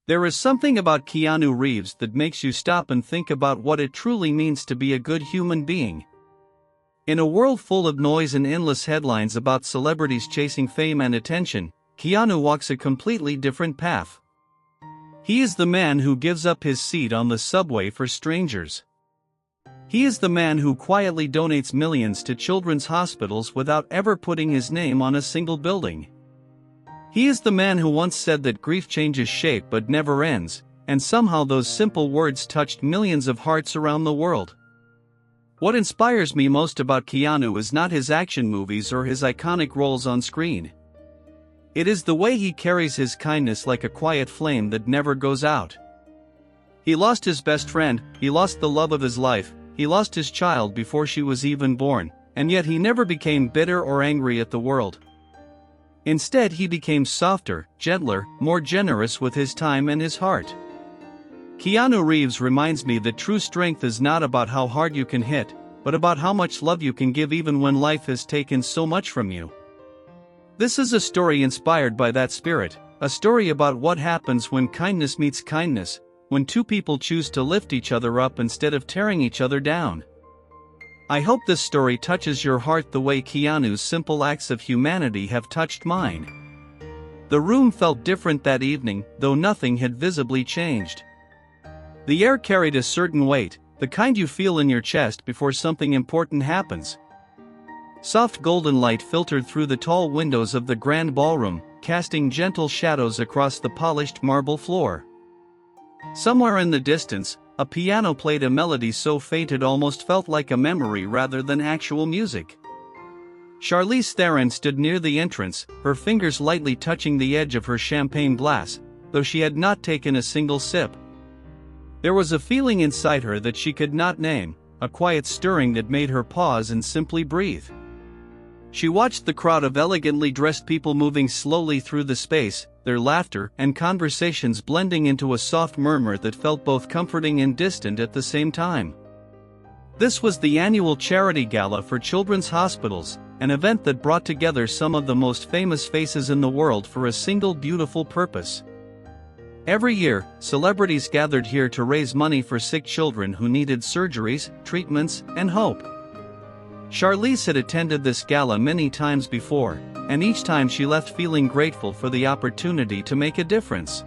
There is something about Keanu Reeves that makes you stop and think about what it truly means to be a good human being. In a world full of noise and endless headlines about celebrities chasing fame and attention, Keanu walks a completely different path. He is the man who gives up his seat on the subway for strangers. He is the man who quietly donates millions to children's hospitals without ever putting his name on a single building. He is the man who once said that grief changes shape but never ends, and somehow those simple words touched millions of hearts around the world. What inspires me most about Keanu is not his action movies or his iconic roles on screen. It is the way he carries his kindness like a quiet flame that never goes out. He lost his best friend, he lost the love of his life, he lost his child before she was even born, and yet he never became bitter or angry at the world. Instead, he became softer, gentler, more generous with his time and his heart. Keanu Reeves reminds me that true strength is not about how hard you can hit, but about how much love you can give even when life has taken so much from you. This is a story inspired by that spirit, a story about what happens when kindness meets kindness, when two people choose to lift each other up instead of tearing each other down. I hope this story touches your heart the way Keanu's simple acts of humanity have touched mine. The room felt different that evening, though nothing had visibly changed. The air carried a certain weight, the kind you feel in your chest before something important happens. Soft golden light filtered through the tall windows of the grand ballroom, casting gentle shadows across the polished marble floor. Somewhere in the distance, a piano played a melody so faint it almost felt like a memory rather than actual music. Charlize Theron stood near the entrance, her fingers lightly touching the edge of her champagne glass, though she had not taken a single sip. There was a feeling inside her that she could not name, a quiet stirring that made her pause and simply breathe. She watched the crowd of elegantly dressed people moving slowly through the space, their laughter and conversations blending into a soft murmur that felt both comforting and distant at the same time. This was the annual charity gala for children's hospitals, an event that brought together some of the most famous faces in the world for a single beautiful purpose. Every year, celebrities gathered here to raise money for sick children who needed surgeries, treatments, and hope. Charlize had attended this gala many times before, and each time she left feeling grateful for the opportunity to make a difference.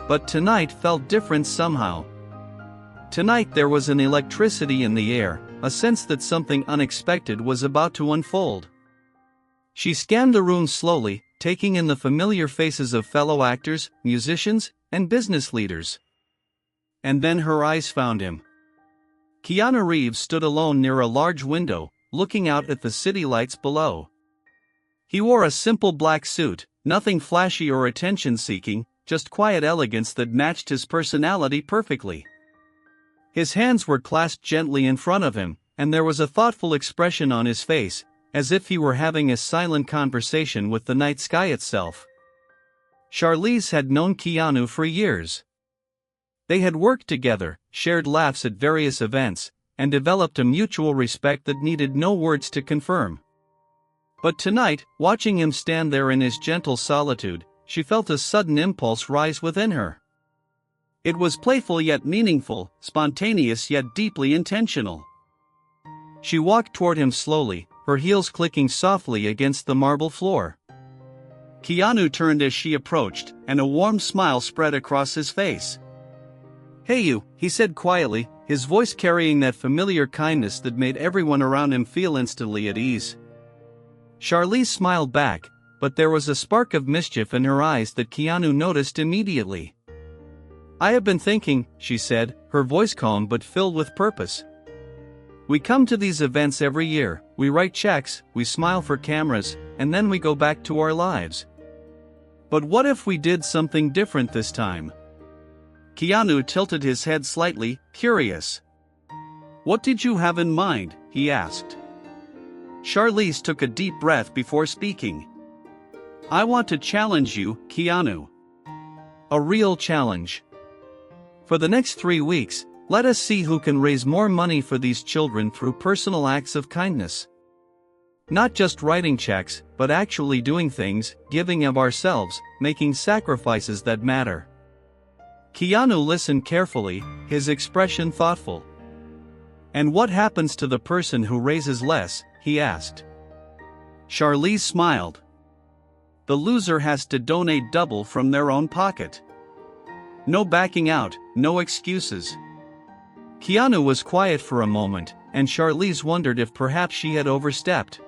But tonight felt different somehow. Tonight there was an electricity in the air, a sense that something unexpected was about to unfold. She scanned the room slowly, taking in the familiar faces of fellow actors, musicians, and business leaders. And then her eyes found him. Keanu Reeves stood alone near a large window, looking out at the city lights below. He wore a simple black suit, nothing flashy or attention-seeking, just quiet elegance that matched his personality perfectly. His hands were clasped gently in front of him, and there was a thoughtful expression on his face, as if he were having a silent conversation with the night sky itself. Charlize had known Keanu for years. They had worked together, shared laughs at various events, and developed a mutual respect that needed no words to confirm. But tonight, watching him stand there in his gentle solitude, she felt a sudden impulse rise within her. It was playful yet meaningful, spontaneous yet deeply intentional. She walked toward him slowly, her heels clicking softly against the marble floor. Keanu turned as she approached, and a warm smile spread across his face. "Hey you," he said quietly, his voice carrying that familiar kindness that made everyone around him feel instantly at ease. Charlize smiled back, but there was a spark of mischief in her eyes that Keanu noticed immediately. "I have been thinking," she said, her voice calm but filled with purpose. "We come to these events every year, we write checks, we smile for cameras, and then we go back to our lives. But what if we did something different this time?" Keanu tilted his head slightly, curious. "What did you have in mind?" he asked. Charlize took a deep breath before speaking. "I want to challenge you, Keanu. A real challenge. For the next 3 weeks, let us see who can raise more money for these children through personal acts of kindness. Not just writing checks, but actually doing things, giving of ourselves, making sacrifices that matter. Keanu listened carefully, his expression thoughtful. "And what happens to the person who raises less?" he asked. Charlize smiled. "The loser has to donate double from their own pocket. No backing out, no excuses." Keanu was quiet for a moment, and Charlize wondered if perhaps she had overstepped.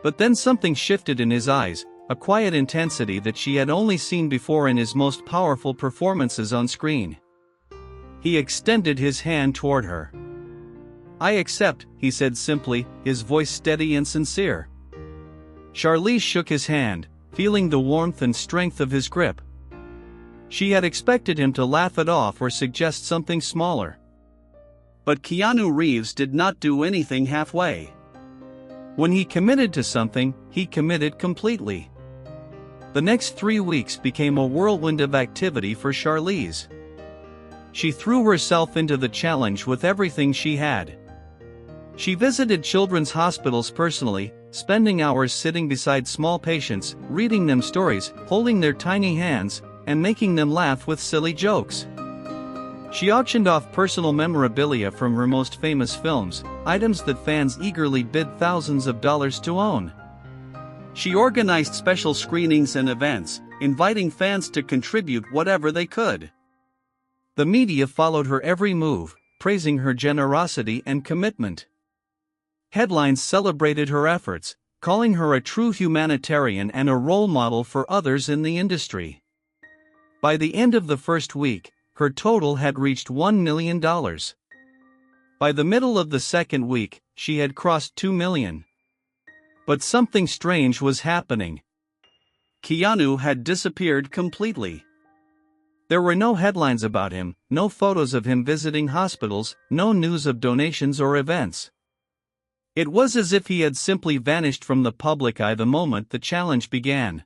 But then something shifted in his eyes, a quiet intensity that she had only seen before in his most powerful performances on screen. He extended his hand toward her. "I accept," he said simply, his voice steady and sincere. Charlize shook his hand, feeling the warmth and strength of his grip. She had expected him to laugh it off or suggest something smaller. But Keanu Reeves did not do anything halfway. When he committed to something, he committed completely. The next 3 weeks became a whirlwind of activity for Charlize. She threw herself into the challenge with everything she had. She visited children's hospitals personally, spending hours sitting beside small patients, reading them stories, holding their tiny hands, and making them laugh with silly jokes. She auctioned off personal memorabilia from her most famous films, items that fans eagerly bid thousands of dollars to own. She organized special screenings and events, inviting fans to contribute whatever they could. The media followed her every move, praising her generosity and commitment. Headlines celebrated her efforts, calling her a true humanitarian and a role model for others in the industry. By the end of the first week, her total had reached $1 million. By the middle of the second week, she had crossed $2 million. But something strange was happening. Keanu had disappeared completely. There were no headlines about him, no photos of him visiting hospitals, no news of donations or events. It was as if he had simply vanished from the public eye the moment the challenge began.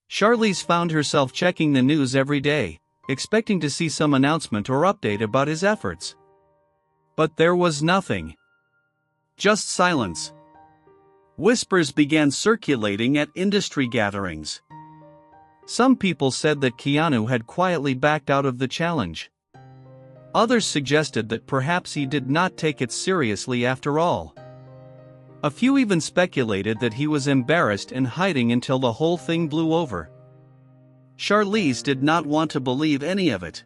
Charlize found herself checking the news every day, expecting to see some announcement or update about his efforts. But there was nothing. Just silence. Whispers began circulating at industry gatherings. Some people said that Keanu had quietly backed out of the challenge. Others suggested that perhaps he did not take it seriously after all. A few even speculated that he was embarrassed and hiding until the whole thing blew over. Charlize did not want to believe any of it.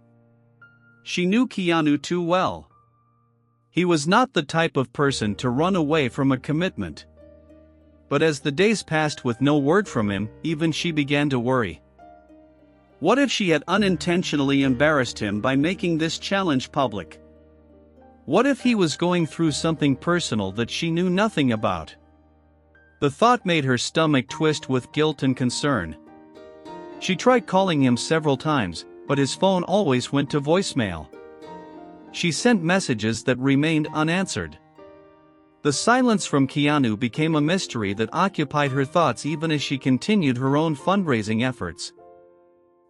She knew Keanu too well. He was not the type of person to run away from a commitment. But as the days passed with no word from him, even she began to worry. What if she had unintentionally embarrassed him by making this challenge public? What if he was going through something personal that she knew nothing about? The thought made her stomach twist with guilt and concern. She tried calling him several times, but his phone always went to voicemail. She sent messages that remained unanswered. The silence from Keanu became a mystery that occupied her thoughts even as she continued her own fundraising efforts.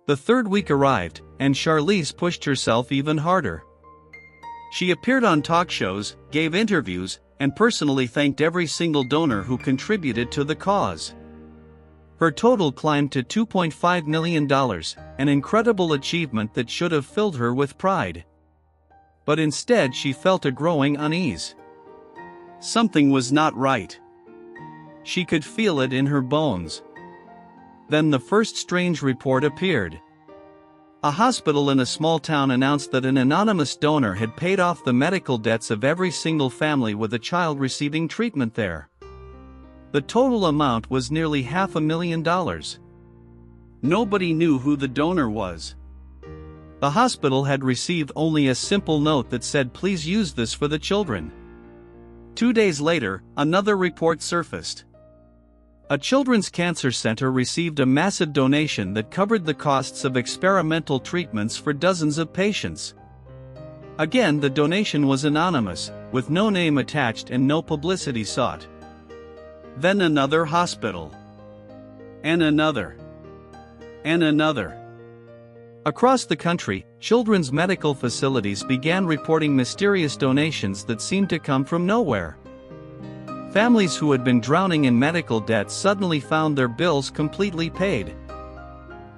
The third week arrived, and Charlize pushed herself even harder. She appeared on talk shows, gave interviews, and personally thanked every single donor who contributed to the cause. Her total climbed to $2.5 million, an incredible achievement that should have filled her with pride. But instead she felt a growing unease. Something was not right. She could feel it in her bones. Then the first strange report appeared. A hospital in a small town announced that an anonymous donor had paid off the medical debts of every single family with a child receiving treatment there. The total amount was nearly $500,000. Nobody knew who the donor was. The hospital had received only a simple note that said, "Please use this for the children." 2 days later, another report surfaced. A children's cancer center received a massive donation that covered the costs of experimental treatments for dozens of patients. Again, the donation was anonymous, with no name attached and no publicity sought. Then another hospital. And another. And another. Across the country, children's medical facilities began reporting mysterious donations that seemed to come from nowhere. Families who had been drowning in medical debt suddenly found their bills completely paid.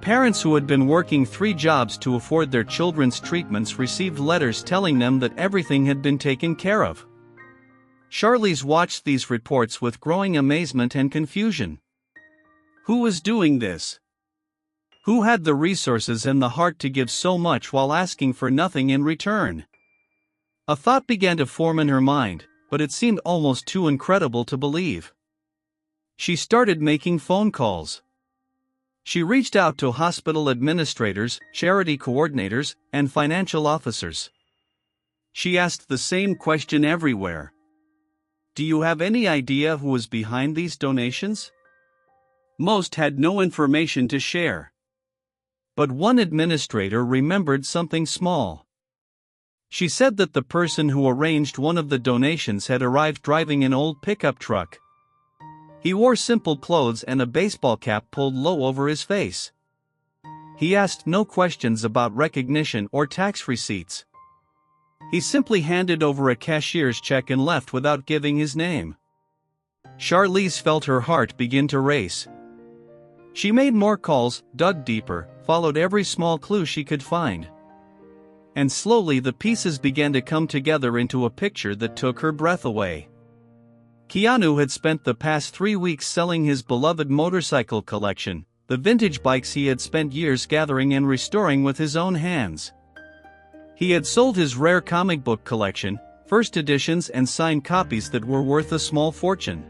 Parents who had been working 3 jobs to afford their children's treatments received letters telling them that everything had been taken care of. Charlize watched these reports with growing amazement and confusion. Who was doing this? Who had the resources and the heart to give so much while asking for nothing in return? A thought began to form in her mind, but it seemed almost too incredible to believe. She started making phone calls. She reached out to hospital administrators, charity coordinators, and financial officers. She asked the same question everywhere. Do you have any idea who was behind these donations? Most had no information to share. But one administrator remembered something small. She said that the person who arranged one of the donations had arrived driving an old pickup truck. He wore simple clothes and a baseball cap pulled low over his face. He asked no questions about recognition or tax receipts. He simply handed over a cashier's check and left without giving his name. Charlize felt her heart begin to race. She made more calls, dug deeper, followed every small clue she could find. And slowly the pieces began to come together into a picture that took her breath away. Keanu had spent the past 3 weeks selling his beloved motorcycle collection, the vintage bikes he had spent years gathering and restoring with his own hands. He had sold his rare comic book collection, first editions and signed copies that were worth a small fortune.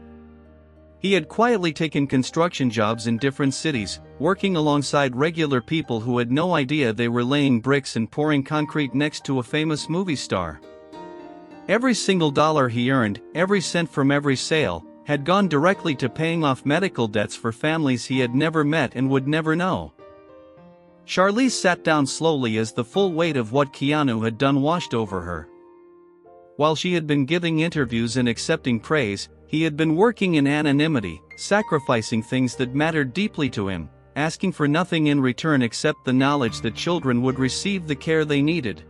He had quietly taken construction jobs in different cities, working alongside regular people who had no idea they were laying bricks and pouring concrete next to a famous movie star. Every single dollar he earned, every cent from every sale, had gone directly to paying off medical debts for families he had never met and would never know. Charlize sat down slowly as the full weight of what Keanu had done washed over her. While she had been giving interviews and accepting praise, he had been working in anonymity, sacrificing things that mattered deeply to him, asking for nothing in return except the knowledge that children would receive the care they needed.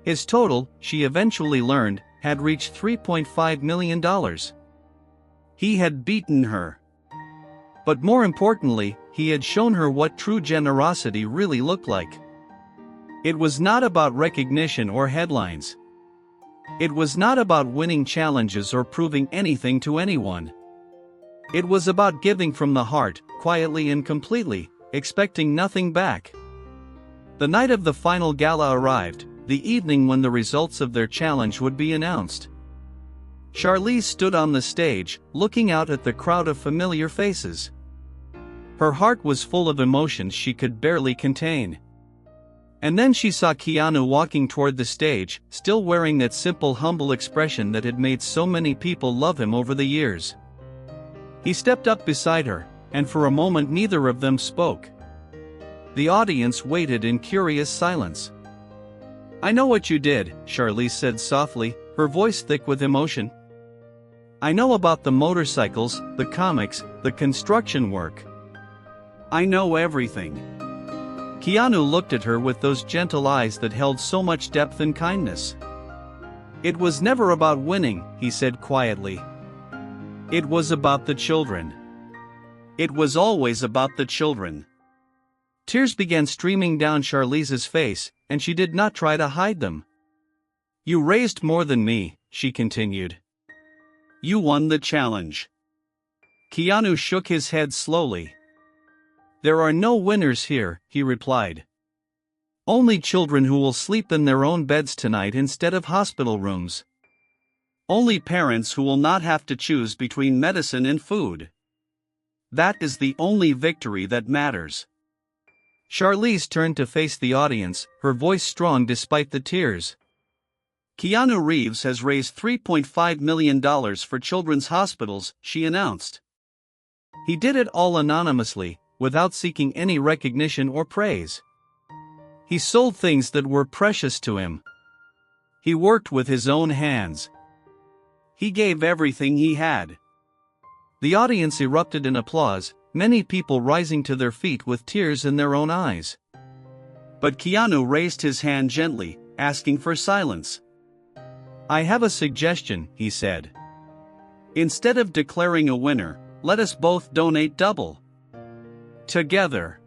His total, she eventually learned, had reached $3.5 million. He had beaten her. But more importantly, he had shown her what true generosity really looked like. It was not about recognition or headlines. It was not about winning challenges or proving anything to anyone. It was about giving from the heart, quietly and completely, expecting nothing back. The night of the final gala arrived, the evening when the results of their challenge would be announced. Charlize stood on the stage, looking out at the crowd of familiar faces. Her heart was full of emotions she could barely contain. And then she saw Keanu walking toward the stage, still wearing that simple, humble expression that had made so many people love him over the years. He stepped up beside her, and for a moment neither of them spoke. The audience waited in curious silence. "I know what you did," Charlize said softly, her voice thick with emotion. "I know about the motorcycles, the comics, the construction work. I know everything." Keanu looked at her with those gentle eyes that held so much depth and kindness. "It was never about winning," he said quietly. "It was about the children. It was always about the children." Tears began streaming down Charlize's face, and she did not try to hide them. "You raised more than me," she continued. "You won the challenge." Keanu shook his head slowly. "There are no winners here," he replied. "Only children who will sleep in their own beds tonight instead of hospital rooms. Only parents who will not have to choose between medicine and food. That is the only victory that matters." Charlize turned to face the audience, her voice strong despite the tears. "Keanu Reeves has raised $3.5 million for children's hospitals," she announced. "He did it all anonymously, without seeking any recognition or praise. He sold things that were precious to him. He worked with his own hands. He gave everything he had." The audience erupted in applause, many people rising to their feet with tears in their own eyes. But Keanu raised his hand gently, asking for silence. "I have a suggestion," he said. "Instead of declaring a winner, let us both donate double. Together."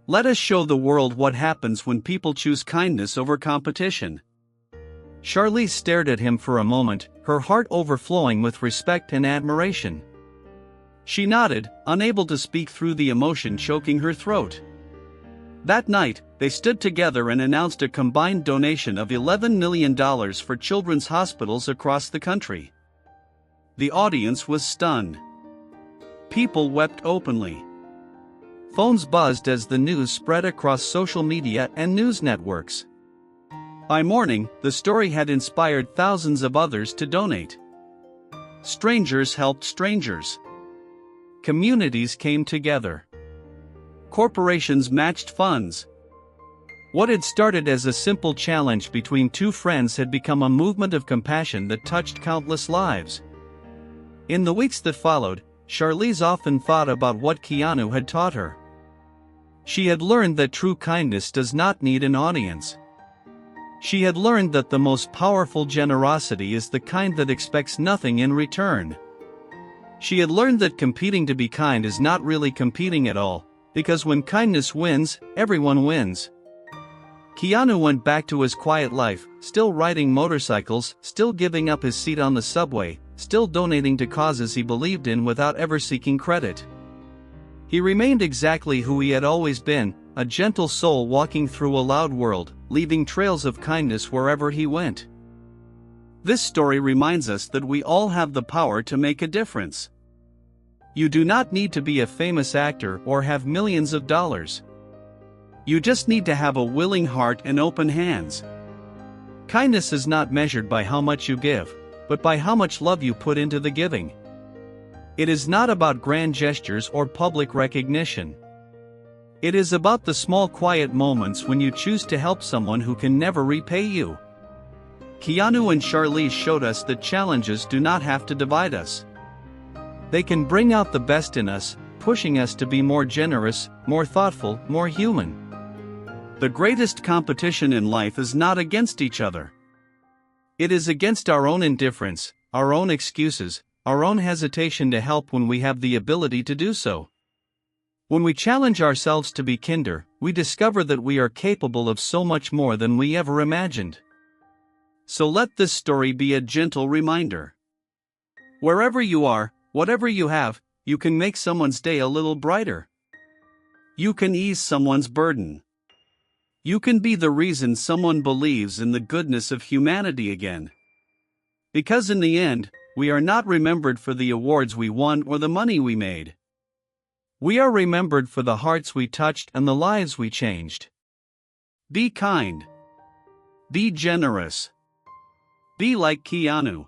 Let us show the world what happens when people choose kindness over competition. Charlize stared at him for a moment, her heart overflowing with respect and admiration. She nodded, unable to speak through the emotion choking her throat. That night, they stood together and announced a combined donation of $11 million for children's hospitals across the country. The audience was stunned. People wept openly. Phones buzzed as the news spread across social media and news networks. By morning, the story had inspired thousands of others to donate. Strangers helped strangers. Communities came together. Corporations matched funds. What had started as a simple challenge between two friends had become a movement of compassion that touched countless lives. In the weeks that followed, Charlize often thought about what Keanu had taught her. She had learned that true kindness does not need an audience. She had learned that the most powerful generosity is the kind that expects nothing in return. She had learned that competing to be kind is not really competing at all, because when kindness wins, everyone wins. Keanu went back to his quiet life, still riding motorcycles, still giving up his seat on the subway, still donating to causes he believed in without ever seeking credit. He remained exactly who he had always been, a gentle soul walking through a loud world, leaving trails of kindness wherever he went. This story reminds us that we all have the power to make a difference. You do not need to be a famous actor or have millions of dollars. You just need to have a willing heart and open hands. Kindness is not measured by how much you give, but by how much love you put into the giving. It is not about grand gestures or public recognition. It is about the small quiet moments when you choose to help someone who can never repay you. Keanu and Charlize showed us that challenges do not have to divide us. They can bring out the best in us, pushing us to be more generous, more thoughtful, more human. The greatest competition in life is not against each other. It is against our own indifference, our own excuses, our own hesitation to help when we have the ability to do so. When we challenge ourselves to be kinder, we discover that we are capable of so much more than we ever imagined. So let this story be a gentle reminder. Wherever you are, whatever you have, you can make someone's day a little brighter. You can ease someone's burden. You can be the reason someone believes in the goodness of humanity again. Because in the end, we are not remembered for the awards we won or the money we made. We are remembered for the hearts we touched and the lives we changed. Be kind. Be generous. Be like Keanu.